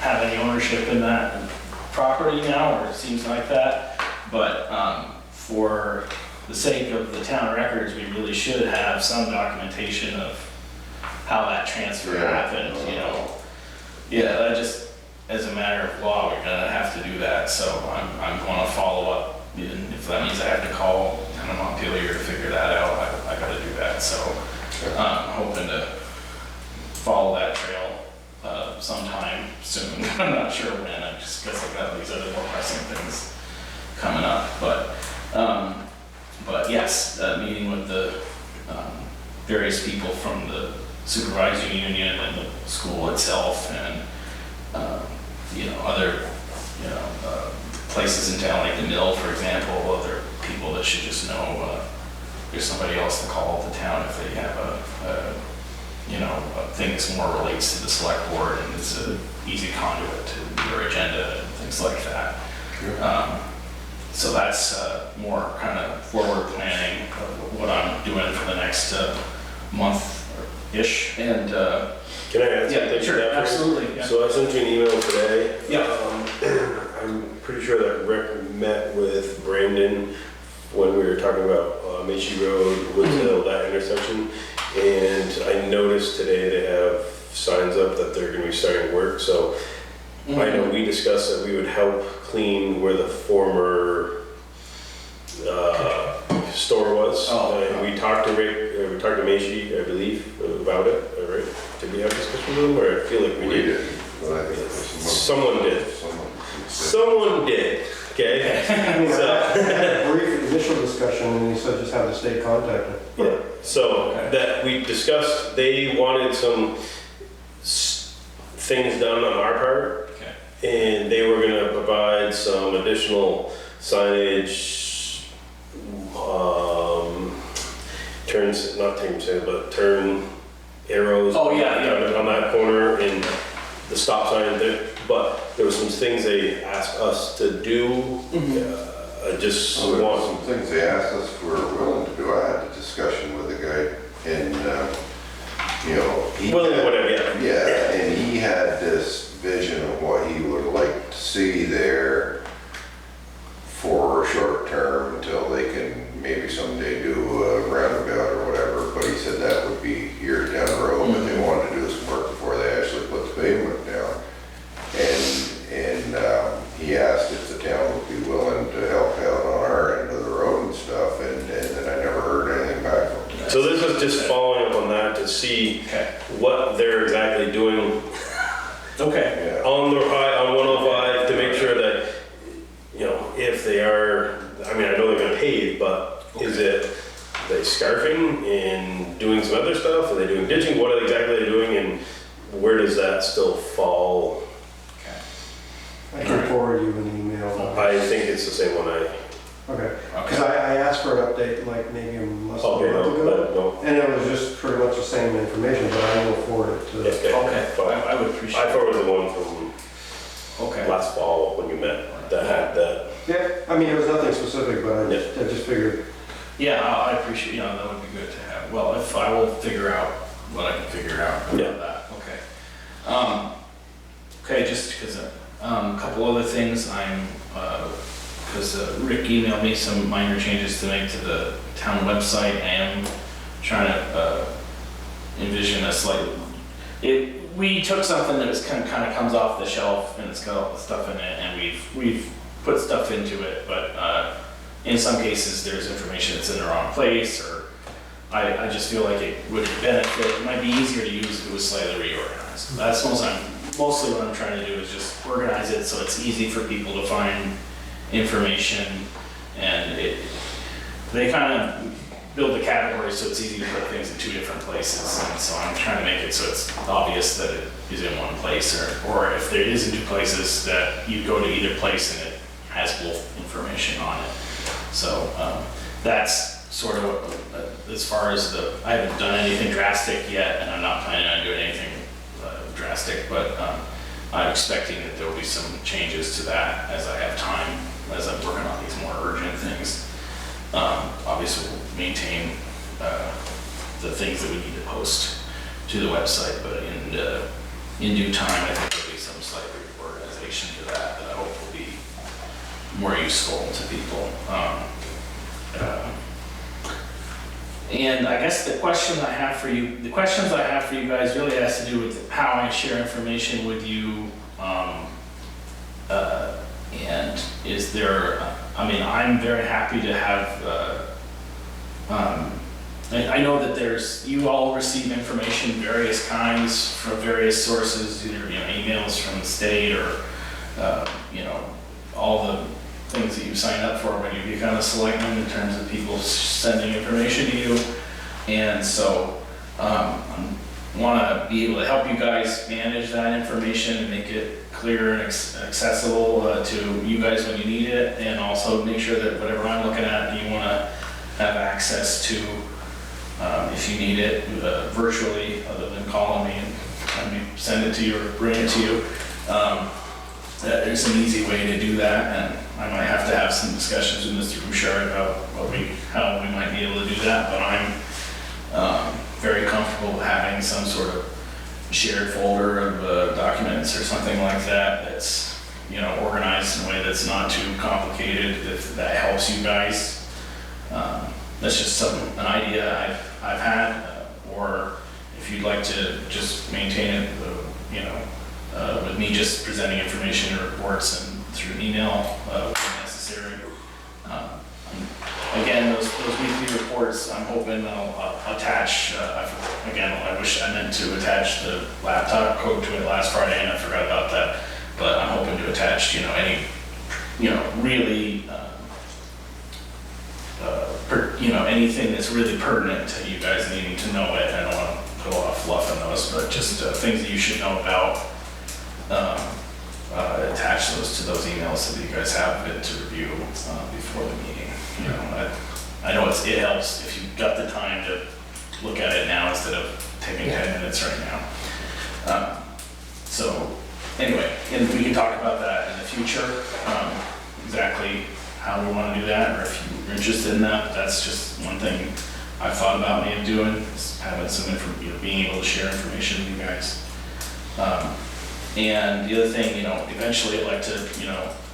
have any ownership in that property now, or it seems like that, but for the sake of the town records, we really should have some documentation of how that transfer happened, Yeah, that just, as a matter of law, we're gonna have to do that, so I'm gonna follow up. And if that means I have to call Montpelier to figure that out, I gotta do that, so I'm hoping to follow that trail sometime soon. I'm not sure when, I just guess I've got these other more pressing things coming up, but yes, meeting with the various people from the supervisory union and the school itself and other places in town like the mill, for example, other people that should just know there's somebody else to call the town if they have a thing that more relates to the select board and it's an easy conduit to your agenda and things like that. So that's more kind of forward planning of what I'm doing for the next month-ish. And
can I add something to
sure,
that?
absolutely. Yeah.
So I sent you an email today.
Yeah.
I'm pretty sure that Rick met with Brandon when we were talking about Macy Road, Woods Hill, that intersection. And I noticed today they have signs up that they're gonna be starting work. So I know we discussed that we would help clean where the former store was. We talked to Rick, we talked to Macy, I believe, about it, all right? Did we have a discussion with him, or I feel like we did?
But I think it was
Someone did. Someone did, okay?
A brief initial discussion, and he said just have the state contacted.
Yeah, so that we discussed, they wanted some things done on our part. And they were gonna provide some additional signage, turn arrows.
Oh, yeah.
On that corner and the stop sign there, but there were some things they asked us to do. I just
There were
want,
some things they asked us if we were willing to do. I had a discussion with the guy and,
whatever, yeah.
Yeah, and he had this vision of what he would like to see there for short term until they can
So this is just following up on that to see
Okay.
what they're exactly doing
Okay.
Yeah.
on 105 to make sure that, you know, if they are, I mean, I know they're gonna pave, but is it, are they scarfing and doing some other stuff? Are they doing ditching? What are exactly they doing and where does that still fall?
I can forward you an email.
I think it's the same one I,
Okay, because I asked for an update like maybe a month
okay,
ago.
no,
And it was just pretty much the same information, but I will forward it to
no.
the.
Okay,
Fine.
I would appreciate
I
it.
forwarded the one from
Okay.
last fall when you met that had that.
Yeah, I mean, it was nothing specific, but I just figured,
Yeah, I appreciate, that would be good to have. Well, if I will figure out what I can figure out
Yeah.
about that, okay. Okay, just because, a couple other things, because Rick emailed me some minor changes to make to the town website. I am trying to envision a slight, we took something that was kind of comes off the shelf and it's got all the stuff in it and we've put stuff into it, but in some cases there's information that's in the wrong place, or I just feel like it would benefit, it might be easier to use if it was slightly reorganized. That's mostly what I'm trying to do is just organize it so it's easy for people to find information, and they kind of build the categories so it's easy to put things in two different places. And so I'm trying to make it so it's obvious that it is in one place, or if there is in two places, that you go to either place and it has both information on it. So that's sort of what, as far as I haven't done anything drastic yet, and I'm not planning on doing anything drastic, but I'm expecting that there will be some changes to that as I have time, as I'm working on these more urgent things. Obviously, we'll maintain the things that we need to post to the website, but in due time, I think there'll be some slight reorganization to that I hope will be more useful to people. And I guess the questions I have for you guys really has to do with how I share information with you. And is there, I'm very happy to have, I know that you all receive information, various kinds from various sources, either, emails from the state or, all the things that you sign up for when you become a selectman in terms of people sending information to you. And so I want to be able to help you guys manage that information and make it clear and accessible to you guys when you need it, and also make sure that whatever I'm looking at, you want to have access to if you need it virtually, other than calling me and having me send it to you or bring it to you. There's an easy way to do that, and I might have to have some discussions with Mr. Bouchard about how we might be able to do that, but I'm very comfortable having some sort of shared folder of documents or something like that that's, organized in a way that's not too complicated, that helps you guys. That's just an idea I've had, or if you'd like to just maintain it, with me just presenting information or reports and through email when necessary. Again, those weekly reports, I'm hoping I'll attach, again, I wish I meant to attach the laptop code to it last Friday and I forgot about that, but I'm hoping to attach, any, really, anything that's really pertinent to you guys needing to know it. I don't want to put a lot of fluff in those, but just things that you should know about. Attach those to those emails so that you guys have it to review before the meeting. I know it helps if you've got the time to look at it now instead of taking 10 minutes right now. So anyway, and we can talk about that in the future, exactly how we want to do that, or if you're interested in that. That's just one thing I've thought about maybe doing, is having some being able to share information with you guys. And the other thing, eventually I'd like to,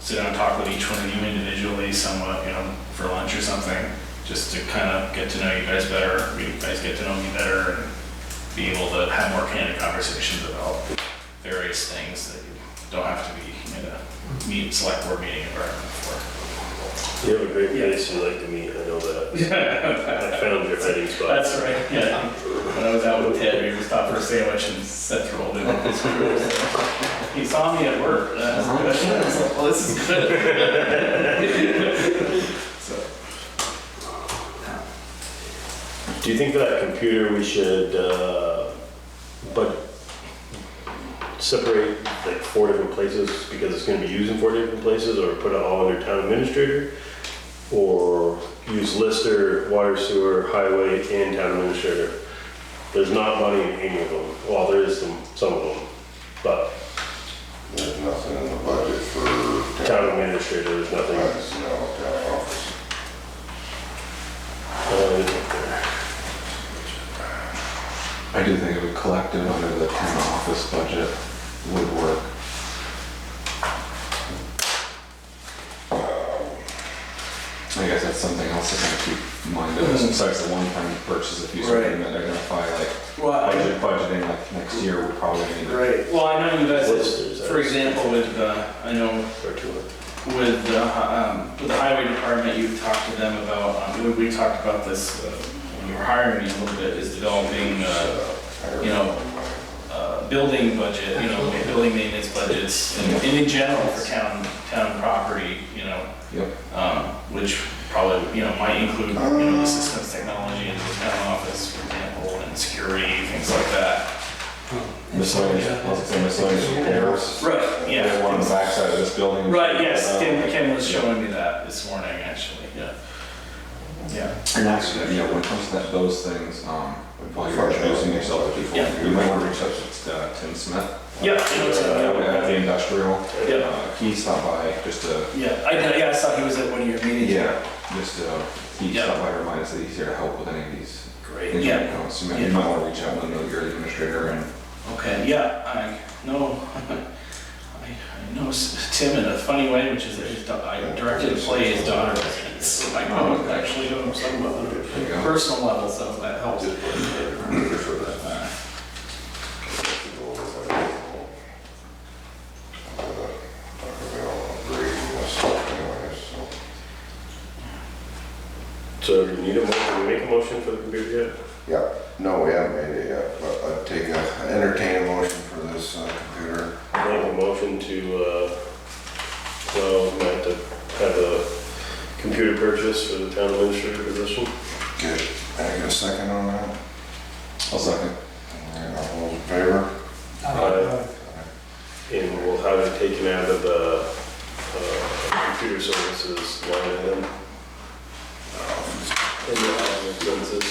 sit down and talk with each one of you individually somewhat, for lunch or something, just to kind of get to know you guys better, you guys get to know me better, and be able to have more candid conversations about various things that you don't have to be in a select board meeting environment for.
You have a great face you like to meet, I know that. I found your headings spot.
That's right, yeah. When I was out with Ted, we just stopped for a sandwich and Seth rolled in with his crew. He saw me at work, and I was like, well, this is good. So,
Do you think for that computer we should, but separate like 4 different places because it's gonna be used in 4 different places, or put it all under town administrator? Or use Lister, water, sewer, highway, and town administrator? There's not money in any of them. Well, there is some of them, but
There's nothing in the budget for
town administrator, there's nothing.
No, town office.
It's up there.
I do think it would collective under the town office budget would work. I guess that's something else to kind of keep in mind, besides the one-time purchase, if you something that they're gonna buy like budgeting like next year, we'll probably need to.
Right.
well, I know you guys,
Listers,
for example, with, I know
Or 2.
with the highway department, you talked to them about, we talked about this, when you were hiring me a little bit, is developing, building budget, building maintenance budgets, and in general for town property,
Yep.
which probably, might include, the systems technology in the town office, for example, and security, things like that.
Miscellaneous, miscellaneous repairs.
Right, yeah.
There's one on the backside of this building.
Right, yes, Ken was showing me that this morning, actually, yeah. Yeah.
And actually, when it comes to those things, while you're introducing yourself to people,
Yeah.
you might want to reach out to Tim Smith.
Yeah.
At the industrial.
Yeah.
He stopped by just to.
Yeah, I saw he was at one of your meetings.
Yeah, just he
Yeah.
stopped by to remind us that he's here to help with any of these
Great.
things.
Yeah.
So you might want to reach out and know you're the administrator and.
Okay, yeah, I know, I know Tim in a funny way, which is that I directed a play his daughter was in, so I actually know him somewhat on a personal level, so that helps.
So do you need a motion, do we make a motion for the computer yet?
Yeah, no, we haven't made it yet, but I'd entertain a motion for this computer.
Make a motion to, Matt to have a computer purchase for the town administrator position.
Good. Can I get a second on that?
I'll second.
All right, all those in favor?
And we'll have it taken out of the computer services line item. In the expenses.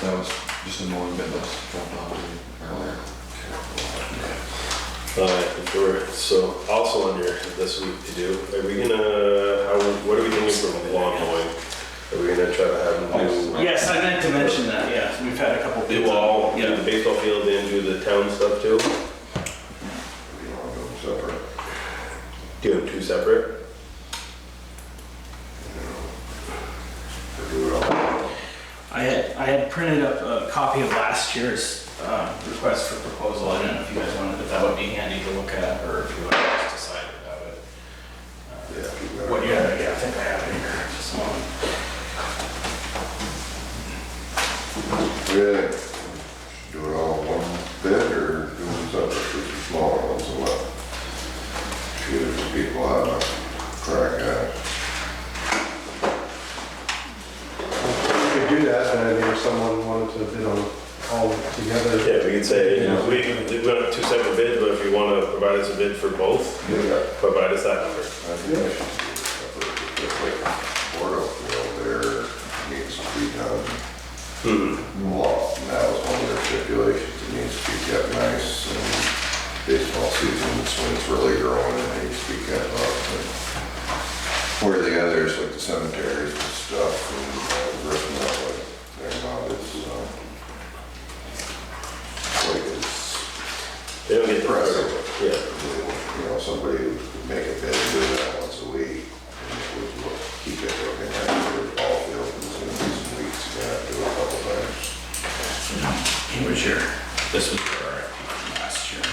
That was just a mowing bid that was dropped off earlier.
Sure. So also on your this week to do, are we gonna, what are we thinking for lawn mowing? Are we gonna try to have them do?
Yes, I meant to mention that, yeah, we've had a couple bids.
Do all,
Yeah.
do the baseball field and do the town stuff too?
Do you want to go separate?
Do them 2 separate?
Or do it all?
I had printed up a copy of last year's request for proposal. I don't know if you guys wanted, if that would be handy to look at, or if you want to just decide about it.
Yeah, keep that.
What you have, yeah, I think I have it here, just a moment.
Really? Do it all one bid or do them separate for the smaller ones and let few people have a crack at it?
We could do that, and if someone wanted to bid on all together.
Yeah, we could say, we don't have 2 separate bids, but if you wanna provide us a bid for both,
Yeah.
provide us that number.
I think I should do it separate, just like board up field there needs to be done. Well, and that was one of their stipulations, it needs to be kept nice and baseball season, when it's really growing, it needs to be kept up. But where the others, like the cemeteries and stuff, and ripping up, like, they're not as, like as
They don't get the
Press
credit.
it.
Yeah.
You know, somebody would make a bid and do that once a week, and it would keep it looking at your ball field, and it's gonna be some weeks, you're gonna have to do it a couple times.
Here was your, this was your RFP from last year.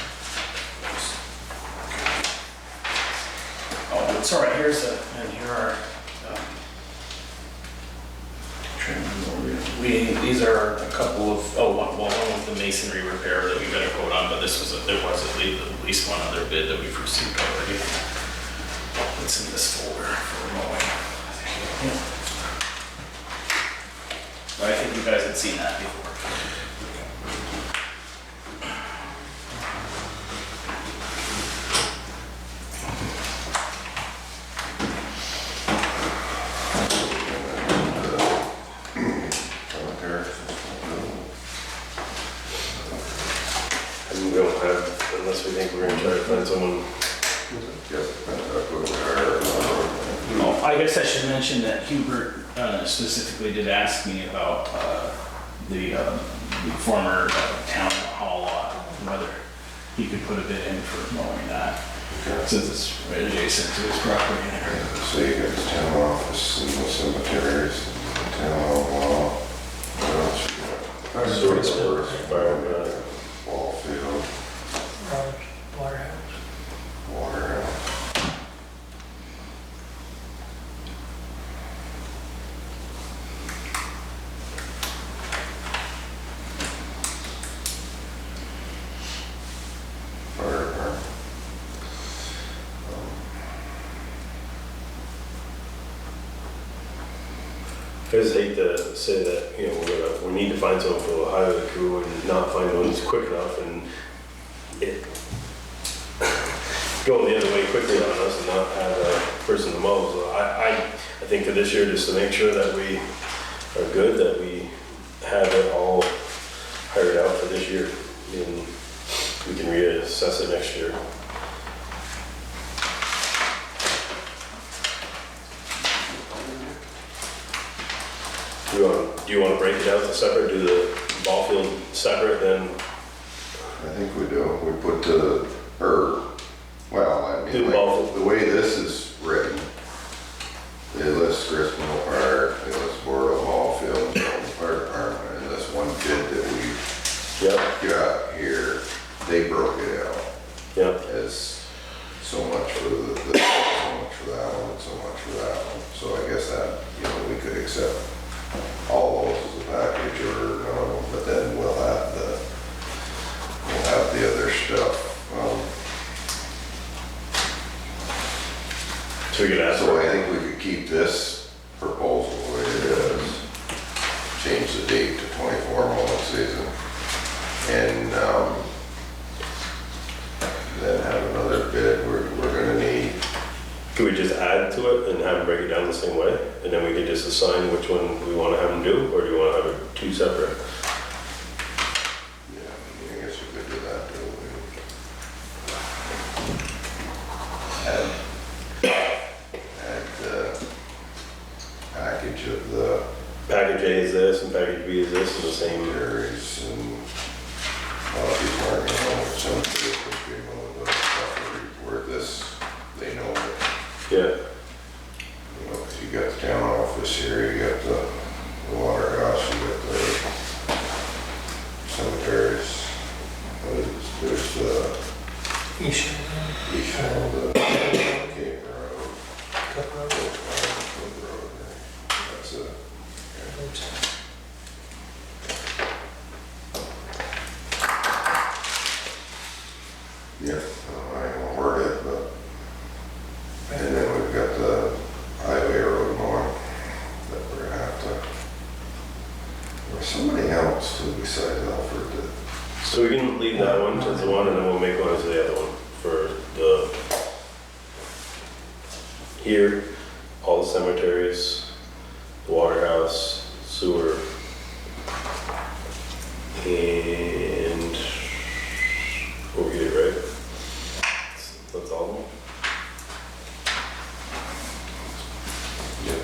Oh, it's all right, here's a, and here are, trying to remember what these are a couple of, one was the masonry repair that we got a quote on, but this was, there was at least one other bid that we've received already. It's in this folder for mowing. I think you guys had seen that before.
And we don't have, unless we think we're gonna try to find someone.
Oh, I guess I should mention that Hubert specifically did ask me about the former town hall lot, whether he could put a bid in for mowing that, since it's right adjacent to his property.
So you got the town office and the cemeteries, and the town hall, what else you got?
Sort of.
Ball field,
Waterhouse.
waterhouse. Fire department.
I just hate to say that, you know, we need to find someone for the highway crew and not find one who's quick enough and it go the other way quickly on us and not have a person to mow. So I think for this year, just to make sure that we are good, that we have it all hired out for this year and we can reassess it next year. Do you want to break it out to separate, do the ball field separate, then
I think we do, we put well, I
Do
mean,
both.
like, the way this is written, it lists Gristmill Park, it lists Borough Ball Field, Fire Department, and this one bid that we got here, they broke it out as so much for so much for that one, and so much for that one. So I guess that, you know, we could accept all those as a package or, but then we'll have the other stuff.
so we could ask
So I think we could keep this proposal the way it is, change the date to 24 mowing season, and then have another bid we're gonna need.
Could we just add to it and have them break it down the same way? And then we could just assign which one we want to have them do, or do you want to have it two separate?
Yeah, I guess we could do that too. Add the package of the
Package A is this and package B is this in the same.
cemeteries and, these aren't gonna know which cemeteries, which people know the stuff where this, they know it.
Yeah.
You know, 'cause you got the town office here, you got the waterhouse, you got the cemeteries. There's the
East
East Shore, the Cape Road,
Cook Road.
Wood Road, that's it. Yeah, I ain't gonna word it, but, and then we've got the highway road mowing that we're gonna have to, or somebody else too besides Alfred that,
So we can leave that one as the one and then we'll make one as the other one for the, here, all the cemeteries, the waterhouse, sewer, and over here, right? That's all of them?
yeah.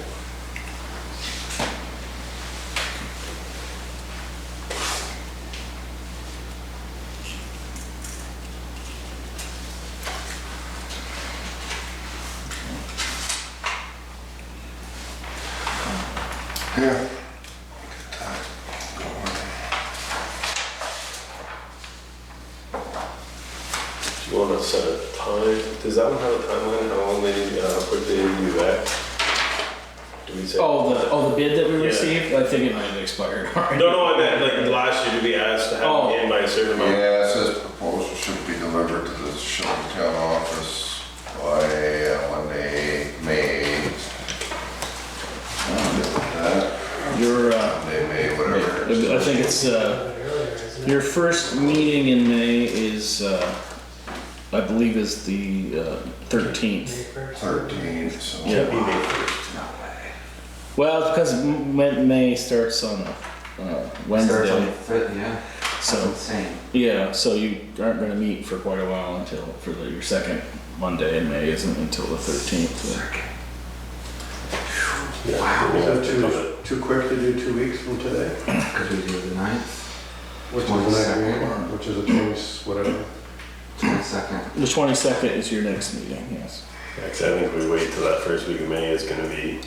Yeah.
Do you want to set a time? Does that one have a timeline, how long they need, how quick they need to be back? Do we say?
Oh, the bid that we
Yeah.
received, I think it might have expired already.
No, I meant like last year, did we ask to have
Oh.
it in by a certain amount?
Yeah, it says proposal should be delivered to the Sheldon Town office by Monday, May.
Your,
Monday, May, whatever. it is.
I think it's,
A little bit earlier, isn't it?
your first meeting in May is, I believe is the 13th.
May 1st.
13th, so.
Yeah.
Be May 1st.
Well, it's because May starts on Wednesday,
Yeah,
so,
insane.
yeah, so you aren't gonna meet for quite a while until, your second Monday in May isn't until the 13th. so.
Yeah, we have to cover it.
Too quick to do 2 weeks from today?
Because we do the 9th,
Which is the next meeting, which is the 20, whatever.
22nd.
The 22nd is your next meeting, yes.
Actually, I think we wait till that first week of May is gonna be.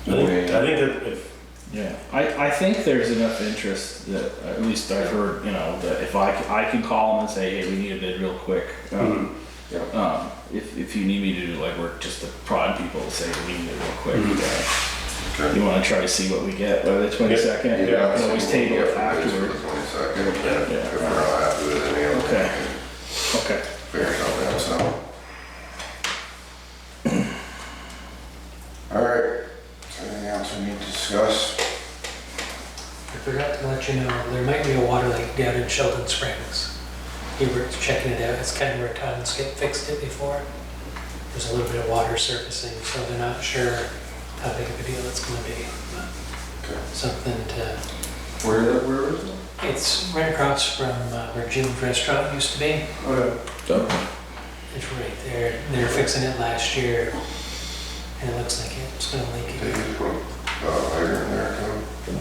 I think that if,
Yeah, I think there's enough interest that, at least I've heard, that if I can call them and say, hey, we need a bid real quick. If you need me to do like work just to prod people, say we need it real quick.
Okay.
You wanna try to see what we get by the 22nd?
Yeah.
You can always table it
For
afterward.
the 22nd,
Yeah.
if we're not happy with any of
Okay.
it.
Okay.
Figure something else out. All right, anything else we need to discuss?
I forgot to let you know, there might be a water leak down in Sheldon Springs. Hubert's checking it out, it's kind of where Todd fixed it before. There's a little bit of water surfacing, so they're not sure how big of a deal it's gonna be. But
Okay.
something to,
Where is it?
it's right across from where Jim's restaurant used to be.
Okay.
It's right there. They were fixing it last year, and it looks like it's gonna leak
They
again.
just put hydrant in there too.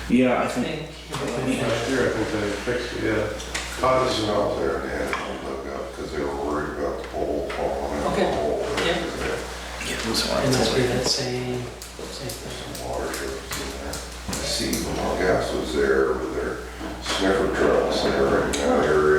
Yeah, I
I
think,
think.
Last year, I think they fixed it, yeah. Todd
It's
is
not there, and they had to look up because they were worried about the pole falling in the
Okay.
hole.
Yeah.
it was
It must be
hard.
that same thing.
Some water surface in there. See, when all gas was there with their sniffer trucks there, and now they're